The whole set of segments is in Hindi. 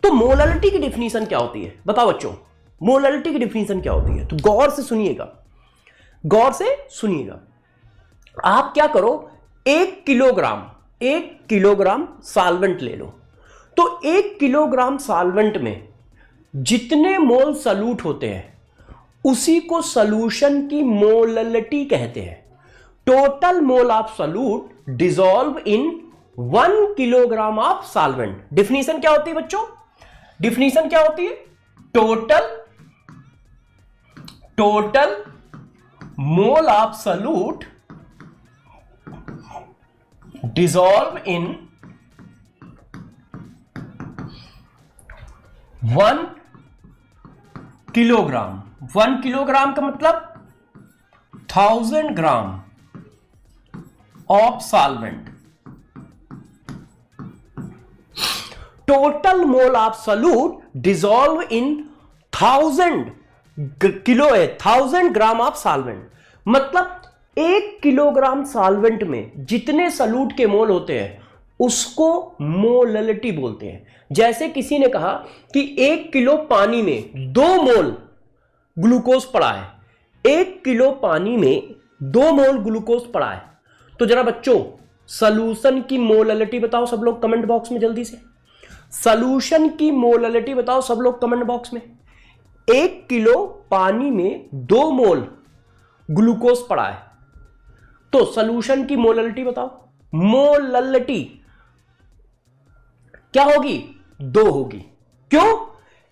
तो मोलालिटी की डिफिनीशन क्या होती है बताओ बच्चों, मोलालिटी की डिफिनीशन क्या होती है? तो गौर से सुनिएगा, गौर से सुनिएगा। आप क्या करो, 1 किलोग्राम सॉल्वेंट ले लो। तो 1 किलोग्राम सॉल्वेंट में जितने मोल सॉल्यूट होते हैं उसी को सॉल्यूशन की मोलालिटी कहते हैं। Total mole of solute dissolve in 1 kilogram of solvent. Definition क्या होती है बच्चों? डिफिनीशन क्या होती है? Total mole of solute dissolve in 1 kilogram. 1 kilogram का मतलब 1000 gram of solvent. Total mole of solute dissolve in 1000 gram of solvent. मतलब 1 किलोग्राम सॉल्वेंट में जितने सॉल्यूट के मोल होते हैं उसको मोलालिटी बोलते हैं। जैसे किसी ने कहा कि 1 किलो पानी में 2 मोल ग्लूकोज पड़ा है, 1 किलो पानी में 2 मोल ग्लूकोज पड़ा है। तो जरा बच्चों सॉल्यूशन की मोलालिटी बताओ सब लोग कमेंट बॉक्स में जल्दी से। सॉल्यूशन की मोलालिटी बताओ सब लोग कमेंट बॉक्स में। 1 किलो पानी में 2 मोल ग्लूकोज पड़ा है, तो सॉल्यूशन की मोलालिटी बताओ। मोलालिटी क्या होगी? 2 होगी। क्यों?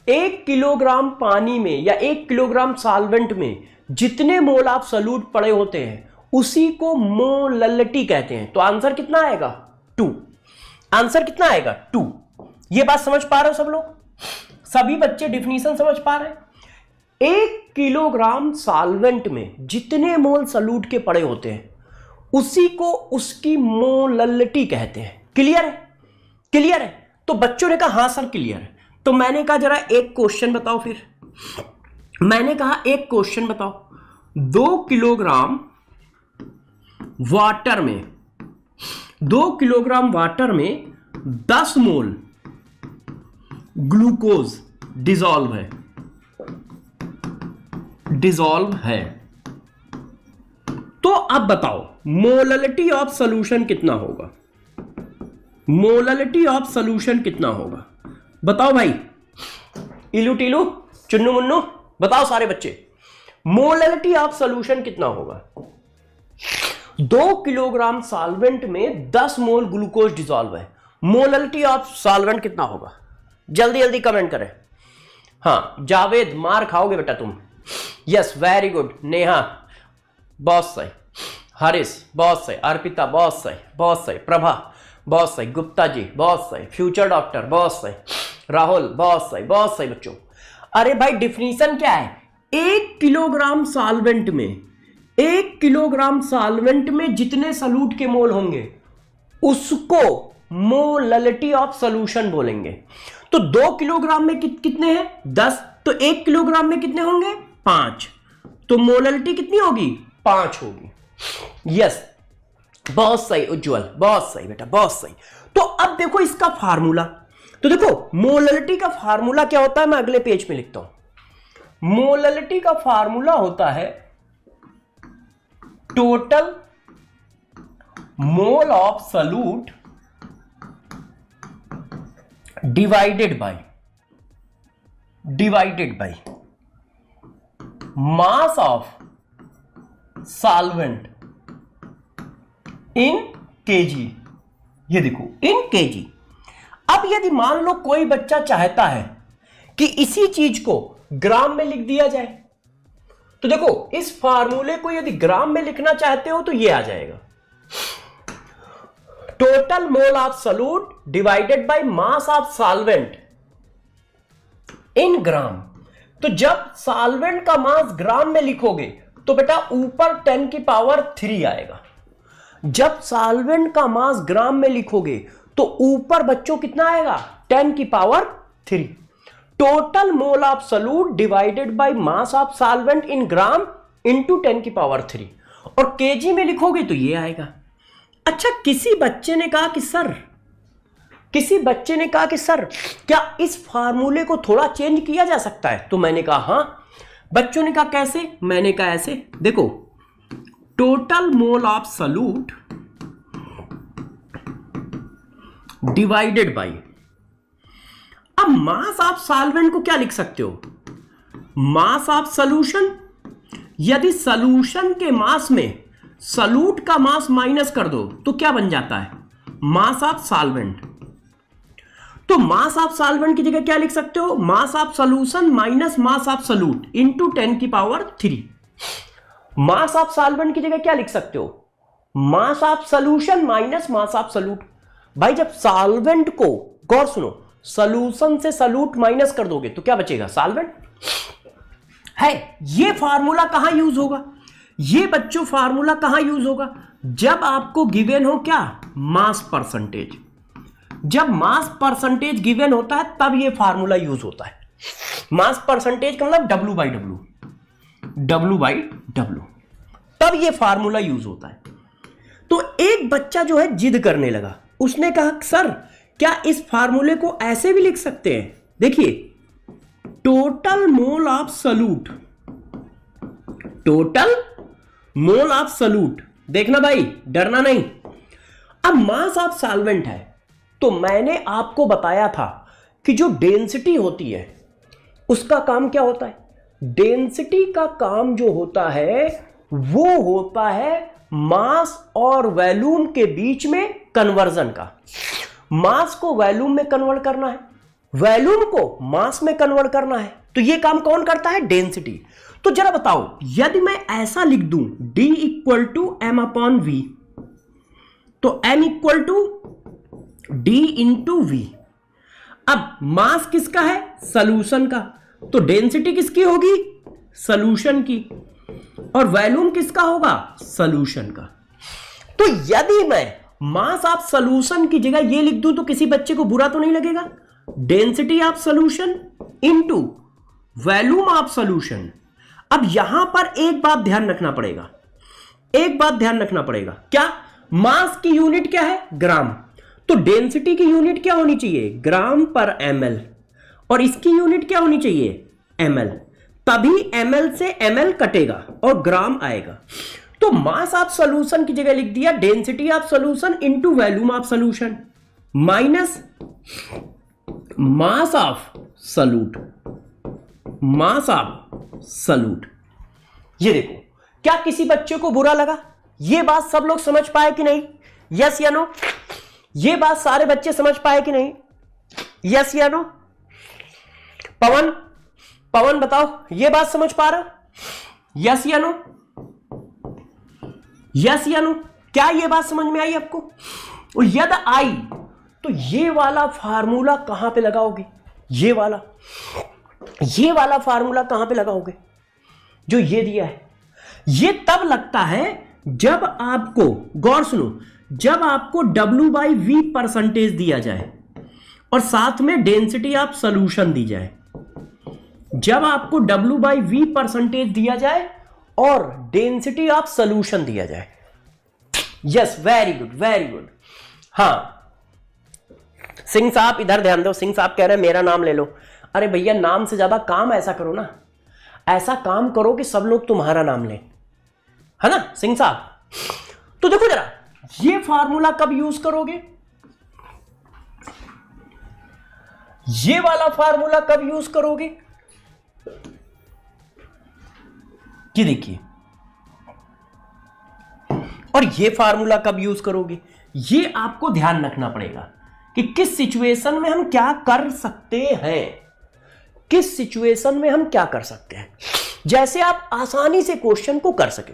1 किलोग्राम पानी में या 1 किलोग्राम सॉल्वेंट में जितने मोल ऑफ सॉल्यूट पड़े होते हैं उसी को मोलालिटी कहते हैं। तो आंसर कितना आएगा? 2। आंसर कितना आएगा? 2। ये बात समझ पा रहे हो सब लोग? सभी बच्चे डिफिनीशन समझ पा रहे हैं? 1 किलोग्राम सॉल्वेंट में जितने मोल सॉल्यूट के पड़े होते हैं उसी को उसकी मोलालिटी कहते हैं। क्लियर है? क्लियर है? तो बच्चों ने कहा हां सर क्लियर है। तो मैंने कहा जरा एक क्वेश्चन बताओ। फिर मैंने कहा एक क्वेश्चन बताओ। 2 किलोग्राम वाटर में 10 मोल ग्लूकोज डिसॉल्व है। तो अब बताओ मोलालिटी ऑफ सॉल्यूशन कितना होगा? मोलालिटी ऑफ सॉल्यूशन कितना होगा बताओ भाई। इलू टीलू चुन्नू मुन्नू बताओ सारे बच्चे, मोलालिटी ऑफ सॉल्यूशन कितना होगा? 2 किलोग्राम सॉल्वेंट में 10 मोल ग्लूकोज डिसॉल्व है। मोलालिटी ऑफ सॉल्वेंट कितना होगा? जल्दी जल्दी कमेंट करें। हाँ जावेद मार खाओगे बेटा तुम। Yes very good. नेहा बहुत सही, हरीश बहुत सही, अर्पिता बहुत सही, बहुत सही, प्रभा बहुत सही, गुप्ता जी बहुत सही, फ्यूचर डॉक्टर बहुत सही, राहुल बहुत सही, बहुत सही बच्चों। अरे भाई डिफिनीशन क्या है? 1 किलोग्राम सॉल्वेंट में जितने सॉल्यूट के मोल होंगे उसको मोलालिटी ऑफ सॉल्यूशन बोलेंगे। तो 2 किलोग्राम में कितने हैं? 10। तो 1 किलोग्राम में कितने होंगे? 5। तो मोलालिटी कितनी होगी? 5 होगी। यस बहुत सही उज्जवल, बहुत सही बेटा, बहुत सही। तो अब देखो इसका फार्मूला। तो देखो मोलालिटी का फार्मूला क्या होता है, मैं अगले पेज पे लिखता हूं। मोलालिटी का फार्मूला होता है total mole of solute divided by mass of solvent in KG. ये देखो इन केजी। अब यदि मान लो कोई बच्चा चाहता है कि इसी चीज को ग्राम में लिख दिया जाए, तो देखो इस फार्मूले को यदि ग्राम में लिखना चाहते हो तो ये आ जाएगा total mole of solute divided by mass of solvent in gram. तो जब सॉल्वेंट का मास ग्राम में लिखोगे तो बेटा ऊपर 10 की पावर 3 आएगा। जब सॉल्वेंट का मास ग्राम में लिखोगे तो ऊपर बच्चों कितना आएगा? 10 की power 3। Total mole of solute divided by mass of solvent in gram into 10 की पावर 3। और केजी में लिखोगे तो ये आएगा। अच्छा किसी बच्चे ने कहा कि सर किसी बच्चे ने कहा कि सर क्या इस फार्मूले को थोड़ा चेंज किया जा सकता है, तो मैंने कहा हाँ। बच्चों ने कहा कैसे, मैंने कहा ऐसे, देखो total mole of solute divided bye, अब मास ऑफ सॉल्वेंट को क्या लिख सकते हो, मास ऑफ सॉल्यूशन। यदि सॉल्यूशन के मास में सॉल्यूट का मास माइनस कर दो तो क्या बन जाता है, मास ऑफ सॉल्वेंट। तो मास ऑफ सॉल्वेंट की जगह क्या लिख सकते हो, mass of solution minus mass of solute into 10⁻3। Mass of solvent की जगह क्या लिख सकते हो, mass of solution minus mass of solute. भाई जब सॉल्वेंट को, गौर सुनो, सॉल्यूशन से सॉल्यूट माइनस कर दोगे तो क्या बचेगा, सॉल्वेंट है। ये फार्मूला कहां यूज होगा, ये बच्चों फार्मूला कहां यूज होगा, जब आपको गिवन हो क्या, मास परसेंटेज। जब मास परसेंटेज गिवन होता है तब ये फार्मूला यूज होता है। मास परसेंटेज का मतलब W/W, तब ये फार्मूला यूज होता है। तो एक बच्चा जो है जिद करने लगा, उसने कहा सर क्या इस फार्मूले को ऐसे भी लिख सकते हैं, देखिए total mole of solute, total mole of solute, देखना भाई डरना नहीं। अब मास ऑफ सॉल्वेंट है, तो मैंने आपको बताया था कि जो डेंसिटी होती है उसका काम क्या होता है, डेंसिटी का काम जो होता है वो होता है मास और वॉल्यूम के बीच में कन्वर्जन का। मास को वॉल्यूम में कन्वर्ट करना है, वॉल्यूम को मास में कन्वर्ट करना है, तो ये काम कौन करता है, डेंसिटी। तो जरा बताओ, यदि मैं ऐसा लिख दूं D = m/v, तो m = D × v। अब मास किसका है, सॉल्यूशन का, तो डेंसिटी किसकी होगी, सॉल्यूशन की, और वॉल्यूम किसका होगा, सॉल्यूशन का। तो यदि मैं मास ऑफ सॉल्यूशन की जगह ये लिख दूं तो किसी बच्चे को बुरा तो नहीं लगेगा, density of solution into volume of solution. अब यहां पर एक बात ध्यान रखना पड़ेगा, एक बात ध्यान रखना पड़ेगा, क्या, मास की यूनिट क्या है, ग्राम, तो डेंसिटी की यूनिट क्या होनी चाहिए, ग्राम पर ml, और इसकी यूनिट क्या होनी चाहिए, ml, तभी ml से ml कटेगा और ग्राम आएगा। तो मास ऑफ सॉल्यूशन की जगह लिख दिया density of solution into volume of solution minus mass of solute, mass of solute. ये देखो, क्या किसी बच्चे को बुरा लगा, ये बात सब लोग समझ पाए कि नहीं, यस या नो, ये बात सारे बच्चे समझ पाए कि नहीं, यस या नो। पवन बताओ, ये बात समझ पा रहा, यस या नो, यस या नो, क्या ये बात समझ में आई आपको। और यदि आई तो ये वाला फार्मूला कहां पे लगाओगे, ये वाला फार्मूला कहां पे लगाओगे, जो ये दिया है। ये तब लगता है जब आपको, गौर सुनो, जब आपको W/V परसेंटेज दिया जाए और साथ में डेंसिटी ऑफ सॉल्यूशन दी जाए। जब आपको W/V परसेंटेज दिया जाए और डेंसिटी ऑफ सॉल्यूशन दिया जाए। Yes, very good very good. हाँ सिंह साहब इधर ध्यान दो, सिंह साहब कह रहे हैं मेरा नाम ले लो। अरे भैया नाम से ज्यादा काम ऐसा करो ना, ऐसा काम करो कि सब लोग तुम्हारा नाम लें, है ना सिंह साहब। तो देखो जरा, ये फार्मूला कब यूज करोगे, ये वाला फार्मूला कब यूज करोगे, ये देखिए, और ये फार्मूला कब यूज करोगे, ये आपको ध्यान रखना पड़ेगा कि किस सिचुएशन में हम क्या कर सकते हैं, किस सिचुएशन में हम क्या कर सकते हैं, जैसे आप आसानी से क्वेश्चन को कर सके।